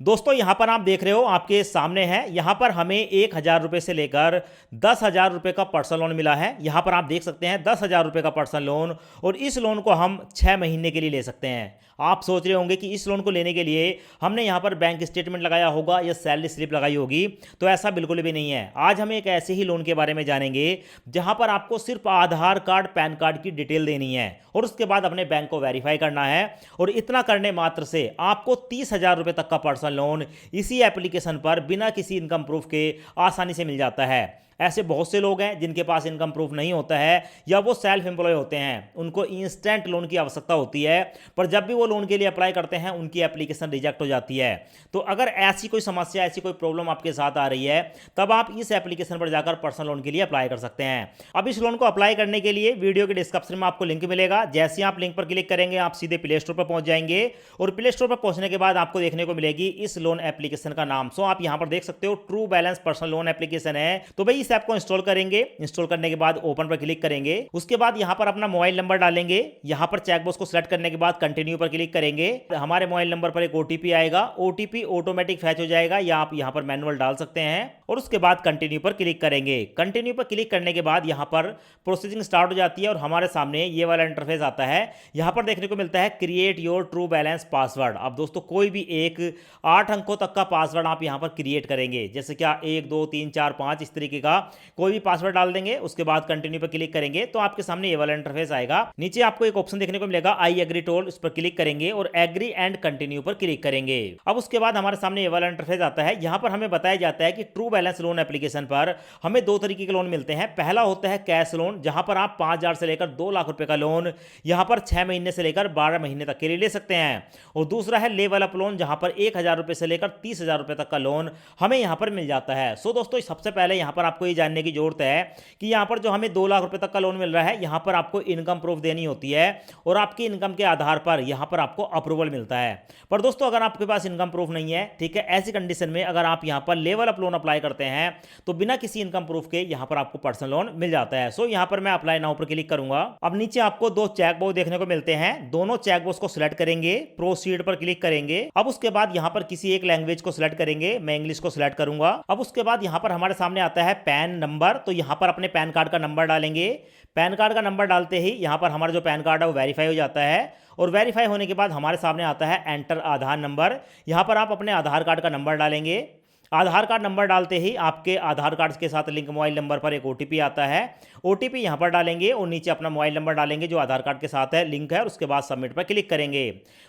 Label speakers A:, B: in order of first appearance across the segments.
A: दोस्तों यहाँ पर आप देख रहे हो आपके सामने है, यहाँ पर हमें 1,000 रुपये से लेकर 10,000 रुपये का पर्सनल लोन मिला है। यहाँ पर आप देख सकते हैं 10,000 रुपये का पर्सनल लोन, और इस लोन को हम 6 महीने के लिए ले सकते हैं। आप सोच रहे होंगे कि इस लोन को लेने के लिए हमने यहाँ पर बैंक स्टेटमेंट लगाया होगा या सैलरी स्लिप लगाई होगी, तो ऐसा बिल्कुल भी नहीं है। आज हम एक ऐसे ही लोन के बारे में जानेंगे जहाँ पर आपको सिर्फ आधार कार्ड, पैन कार्ड की डिटेल देनी है और उसके बाद अपने बैंक को वेरीफाई करना है, और इतना करने मात्र से आपको 30,000 रुपये तक का पर्सनल लोन इसी एप्लीकेशन पर बिना किसी इनकम प्रूफ के आसानी से मिल जाता है। ऐसे बहुत से लोग हैं जिनके पास इनकम प्रूफ नहीं होता है या वो सेल्फ एम्प्लॉय होते हैं, उनको इंस्टेंट लोन की आवश्यकता होती है, पर जब भी वो लोन के लिए अप्लाई करते हैं उनकी एप्लीकेशन रिजेक्ट हो जाती है। तो अगर ऐसी कोई समस्या, ऐसी कोई प्रॉब्लम आपके साथ आ रही है, तब आप इस एप्लीकेशन पर जाकर पर्सनल लोन के लिए अप्लाई कर सकते हैं। अब इस लोन को अप्लाई करने के लिए वीडियो के डिस्क्रिप्शन में आपको लिंक मिलेगा। जैसे आप लिंक पर क्लिक करेंगे आप सीधे प्ले स्टोर पर पहुंच जाएंगे, और प्ले स्टोर पर पहुंचने के बाद आपको देखने को मिलेगी इस लोन एप्लीकेशन का नाम। सो आप यहां पर देख सकते हो true balance personal loan application है। तो भाई इस ऐप को इंस्टॉल करेंगे, इंस्टॉल करने के बाद ओपन पर क्लिक करेंगे, उसके बाद यहां पर अपना मोबाइल नंबर डालेंगे। यहां पर चेकबॉक्स को सिलेक्ट करने के बाद कंटिन्यू पर क्लिक करेंगे। हमारे मोबाइल नंबर पर एक ओटीपी आएगा, ओटीपी ऑटोमेटिक फैच हो जाएगा या आप यहां पर मैनुअल डाल सकते हैं, और उसके बाद कंटिन्यू पर क्लिक करेंगे। कंटिन्यू पर क्लिक करने के बाद यहां पर प्रोसेसिंग स्टार्ट हो जाती है और हमारे सामने ये वाला इंटरफेस आता है। यहां पर देखने को मिलता है create your true balance password. अब दोस्तों कोई भी एक 8 अंकों तक का पासवर्ड आप यहां पर क्रिएट करेंगे, जैसे क्या 1 2 3 4 5 इस तरीके का कोई भी पासवर्ड डाल देंगे। उसके बाद कंटिन्यू पर क्लिक करेंगे तो आपके सामने ये वाला इंटरफेस आएगा। नीचे आपको एक ऑप्शन देखने को मिलेगा आई एग्री टू ऑल, उस पर क्लिक करेंगे और एग्री एंड कंटिन्यू पर क्लिक करेंगे। अब उसके बाद हमारे सामने ये वाला इंटरफेस आता है। यहां पर हमें बताया जाता है कि ट्रू बैलेंस लोन एप्लीकेशन पर हमें 2 तरीके के लोन मिलते हैं। पहला होता है कैश लोन, जहां पर आप 5,000 से लेकर 2 लाख रुपए का लोन यहां पर 6 महीने से लेकर 12 महीने तक के लिए ले सकते हैं। और दूसरा है लेवल अप लोन, जहां पर 1,000 रुपए से लेकर 30,000 रुपए तक का लोन हमें यहां पर मिल जाता है। सो दोस्तों सबसे पहले यहां पर आपको ये जानने की जरूरत है कि यहां पर जो हमें 2 लाख रुपए तक का लोन मिल रहा है, यहां पर आपको इनकम प्रूफ देनी होती है और आपकी इनकम के आधार पर यहां पर आपको अप्रूवल मिलता है। पर दोस्तों अगर आपके पास इनकम प्रूफ नहीं है, ठीक है, ऐसी कंडीशन में अगर आप यहां पर लेवल अप लोन अप्लाई करते हैं तो बिना किसी इनकम प्रूफ के यहां पर आपको पर्सनल लोन मिल जाता है। सो यहां पर मैं अप्लाई नाउ पर क्लिक करूंगा। अब नीचे आपको 2 चेकबॉक्स देखने को मिलते हैं, दोनों चेकबॉक्स को सिलेक्ट करेंगे, प्रोसीड पर क्लिक करेंगे। अब उसके बाद यहां पर किसी एक लैंग्वेज को सिलेक्ट करेंगे, मैं इंग्लिश को सिलेक्ट करूंगा। अब उसके बाद यहां पर हमारे सामने आता है पैन नंबर, तो यहां पर अपने पैन कार्ड का नंबर डालेंगे। पैन कार्ड का नंबर डालते ही यहां पर हमारा जो पैन कार्ड है वो वेरीफाई हो जाता है, और वेरीफाई होने के बाद हमारे सामने आता है एंटर आधार नंबर। यहां पर आप अपने आधार कार्ड का नंबर डालेंगे। आधार कार्ड नंबर डालते ही आपके आधार कार्ड के साथ लिंक मोबाइल नंबर पर एक ओटीपी आता है। ओटीपी यहां पर डालेंगे और नीचे अपना मोबाइल नंबर डालेंगे जो आधार कार्ड के साथ है, लिंक है, और उसके बाद सबमिट पर क्लिक करेंगे।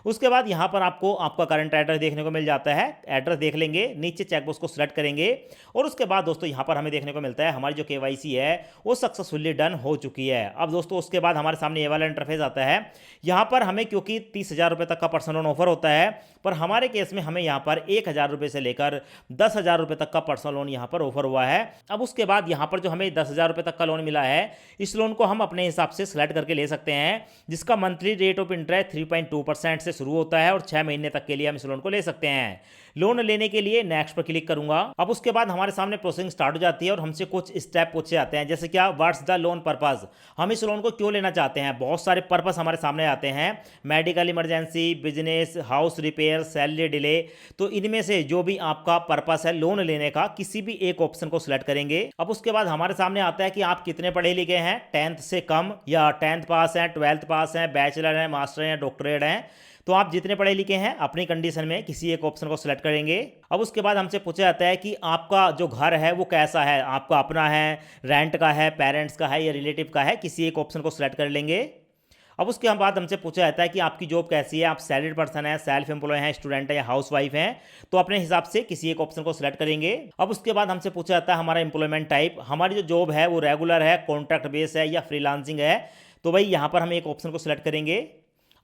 A: उसके बाद यहां पर आपको आपका करंट एड्रेस देखने को मिल जाता है, एड्रेस देख लेंगे, नीचे चेकबॉक्स को सिलेक्ट करेंगे, और उसके बाद दोस्तों यहां पर हमें देखने को मिलता है हमारी जो केवाईसी है वो सक्सेसफुली डन हो चुकी है। अब दोस्तों उसके बाद हमारे सामने ये वाला इंटरफेस आता है। यहां पर हमें क्योंकि 30,000 रुपये तक का पर्सनल लोन ऑफर होता है, पर हमारे केस में हमें यहां पर 1,000 रुपये से लेकर 10,000 रुपये तक का पर्सनल लोन यहां पर ऑफर हुआ है। अब उसके बाद यहां पर जो हमें 10,000 रुपये तक का लोन मिला है, इस लोन को हम अपने हिसाब से सिलेक्ट करके ले सकते हैं, जिसका मंथली रेट ऑफ इंटरेस्ट 3.2% से शुरू होता है और 6 महीने तक के लिए हम इस लोन को ले सकते हैं। लोन लेने के लिए नेक्स्ट पर क्लिक करूंगा। अब उसके बाद हमारे सामने प्रोसेसिंग स्टार्ट हो जाती है और हमसे कुछ स्टेप पूछे जाते हैं, जैसे क्या व्हाट्स द लोन पर्पस, हम इस लोन को क्यों लेना चाहते हैं। बहुत सारे पर्पस हमारे सामने आते हैं, medical emergency, business, house repair, salary delay. तो इनमें से जो भी आपका पर्पस है लोन लेने का, किसी भी एक ऑप्शन को सिलेक्ट करेंगे। अब उसके बाद हमारे सामने आता है कि आप कितने पढ़े लिखे हैं, 10th से कम या 10th पास हैं, 12th पास हैं, बैचलर हैं, मास्टर हैं, डॉक्टरेट हैं। तो आप जितने पढ़े लिखे हैं अपनी कंडीशन में किसी एक ऑप्शन को सिलेक्ट करेंगे। अब उसके बाद हमसे पूछा जाता है कि आपका जो घर है वो कैसा है, आपका अपना है, रेंट का है, पेरेंट्स का है या रिलेटिव का है, किसी एक ऑप्शन को सिलेक्ट कर लेंगे। अब उसके बाद हमसे पूछा जाता है कि आपकी जॉब कैसी है, आप सैलरीड पर्सन है, सेल्फ एम्प्लॉय हैं, स्टूडेंट है या हाउस वाइफ हैं, तो अपने हिसाब से किसी एक ऑप्शन को सिलेक्ट करेंगे। अब उसके बाद हमसे पूछा जाता है हमारा एम्प्लॉयमेंट टाइप, हमारी जो जॉब है वो रेगुलर है, कॉन्ट्रैक्ट बेस है या फ्रीलांसिंग है, तो भाई यहाँ पर हम एक ऑप्शन को सिलेक्ट करेंगे।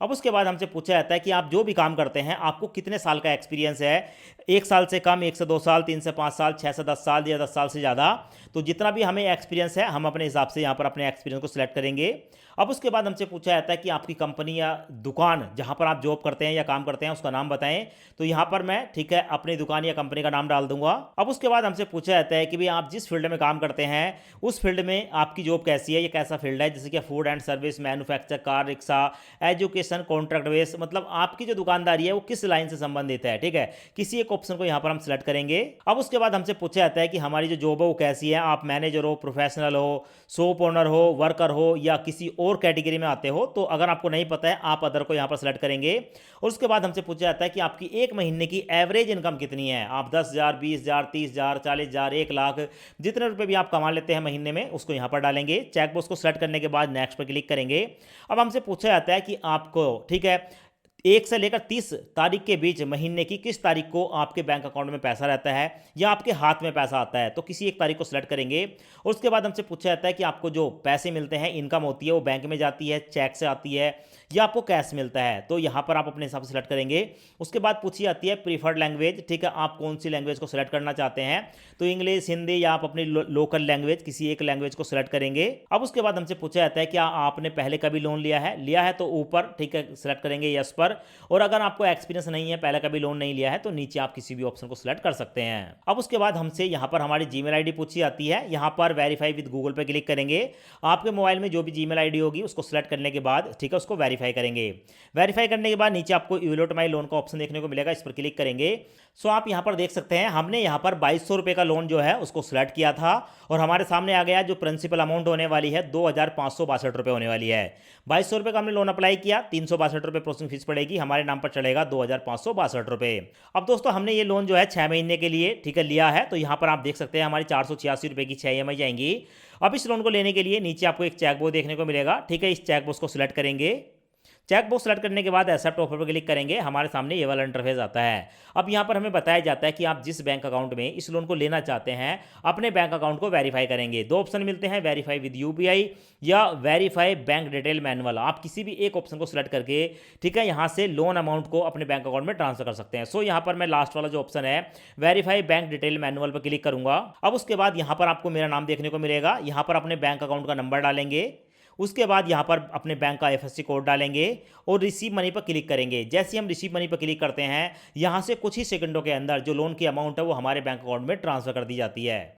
A: अब उसके बाद हमसे पूछा जाता है कि आप जो भी काम करते हैं आपको कितने साल का एक्सपीरियंस है, 1 साल से कम, 1 से 2 साल, 3 से 5 साल, 6 से 10 साल या 10 साल से ज़्यादा। तो जितना भी हमें एक्सपीरियंस है हम अपने हिसाब से यहाँ पर अपने एक्सपीरियंस को सिलेक्ट करेंगे। अब उसके बाद हमसे पूछा जाता है कि आपकी कंपनी या दुकान जहाँ पर आप जॉब करते हैं या काम करते हैं उसका नाम बताएं, तो यहाँ पर मैं ठीक है अपनी दुकान या कंपनी का नाम डाल दूंगा। अब उसके बाद हमसे पूछा जाता है कि भाई आप जिस फील्ड में काम करते हैं उस फील्ड में आपकी जॉब कैसी है, ये कैसा फील्ड है, जैसे कि food and service, manufacture, car, rickshaw, education, contract base, मतलब आपकी जो दुकानदारी है वो किस लाइन से संबंधित है। ठीक है, किसी एक ऑप्शन को यहाँ पर हम सिलेक्ट करेंगे। अब उसके बाद हमसे पूछा जाता है कि हमारी जो जॉब है वो कैसी है, आप मैनेजर हो, प्रोफेशनल हो, शॉप ओनर हो, वर्कर हो या किसी और कैटेगरी में आते हो। तो अगर आपको नहीं पता है आप अदर को यहाँ पर सिलेक्ट करेंगे। और उसके बाद हमसे पूछा जाता है कि आपकी एक महीने की एवरेज इनकम कितनी है, आप 10,000, 20,000, 30,000, 40,000, 1 लाख जितने रुपए भी आप कमा लेते हैं महीने में उसको यहाँ पर डालेंगे। चेकबॉक्स को सिलेक्ट करने के बाद नेक्स्ट पर क्लिक करेंगे। अब हमसे पूछा जाता है कि आपको, ठीक है, 1 से लेकर 30 तारीख के बीच महीने की किस तारीख को आपके बैंक अकाउंट में पैसा रहता है या आपके हाथ में पैसा आता है, तो किसी एक तारीख को सिलेक्ट करेंगे। और उसके बाद हमसे पूछा जाता है कि आपको जो पैसे मिलते हैं, इनकम होती है, वो बैंक में जाती है, चेक से आती है या आपको कैश मिलता है, तो यहाँ पर आप अपने हिसाब से सिलेक्ट करेंगे। उसके बाद पूछी जाती है प्रीफर्ड लैंग्वेज, ठीक है, आप कौन सी लैंग्वेज को सिलेक्ट करना चाहते हैं, तो इंग्लिश, हिंदी या आप अपनी लोकल लैंग्वेज किसी एक लैंग्वेज को सिलेक्ट करेंगे। अब उसके बाद हमसे पूछा जाता है क्या आपने पहले कभी लोन लिया है तो ऊपर, ठीक है, सिलेक्ट करेंगे यस पर। और अगर आपको एक्सपीरियंस नहीं है, पहले कभी लोन नहीं लिया है, तो नीचे आप किसी भी ऑप्शन को सिलेक्ट कर सकते हैं। अब उसके बाद हमसे यहाँ पर हमारी जीमेल आईडी पूछी जाती है, यहाँ पर वेरीफाई विद गूगल पे क्लिक करेंगे। आपके मोबाइल में जो भी जीमेल आईडी होगी उसको सिलेक्ट करने के बाद, ठीक है, उसको वेरीफाई करेंगे। वेरीफाई करने के बाद नीचे आपको इवैल्यूएट माय लोन का ऑप्शन देखने को मिलेगा, इस पर क्लिक करेंगे। सो आप यहाँ पर देख सकते हैं हमने यहाँ पर 2200 रुपये का लोन जो है उसको सिलेक्ट किया था और हमारे सामने आ गया जो प्रिंसिपल अमाउंट होने वाली है 2,562 रुपये होने वाली है। 2200 रुपये का हमने लोन अप्लाई किया, 362 रुपये प्रोसेसिंग फीस पड़ेगी, हमारे नाम पर चलेगा 2,562 रुपये। अब दोस्तों हमने ये लोन जो है 6 महीने के लिए, ठीक है, लिया है। तो यहाँ पर आप देख सकते हैं हमारी 486 रुपये की 6 EMI जाएंगी। अब इस लोन को लेने के लिए नीचे आपको एक चेकबॉक्स देखने को मिलेगा, ठीक है, इस चेकबॉक्स को सिलेक्ट करेंगे। चेकबॉक्स सेलेक्ट करने के बाद एक्सेप्ट ऑफर पर क्लिक करेंगे, हमारे सामने ये वाला इंटरफेस आता है। अब यहाँ पर हमें बताया जाता है कि आप जिस बैंक अकाउंट में इस लोन को लेना चाहते हैं अपने बैंक अकाउंट को वेरीफाई करेंगे। 2 ऑप्शन मिलते हैं, वेरीफाई विद यूपीआई या वेरीफाई बैंक डिटेल मैनुअल। आप किसी भी एक ऑप्शन को सिलेक्ट करके, ठीक है, यहाँ से लोन अमाउंट को अपने बैंक अकाउंट में ट्रांसफर कर सकते हैं। सो यहाँ पर मैं लास्ट वाला जो ऑप्शन है वेरीफाई बैंक डिटेल मैनुअल पर क्लिक करूंगा। अब उसके बाद यहाँ पर आपको मेरा नाम देखने को मिलेगा, यहाँ पर अपने बैंक अकाउंट का नंबर डालेंगे। उसके बाद यहाँ पर अपने बैंक का IFSC कोड डालेंगे और रिसीव मनी पर क्लिक करेंगे। जैसे हम रिसीव मनी पर क्लिक करते हैं, यहाँ से कुछ ही सेकंडों के अंदर जो लोन की अमाउंट है वो हमारे बैंक अकाउंट में ट्रांसफर कर दी जाती है।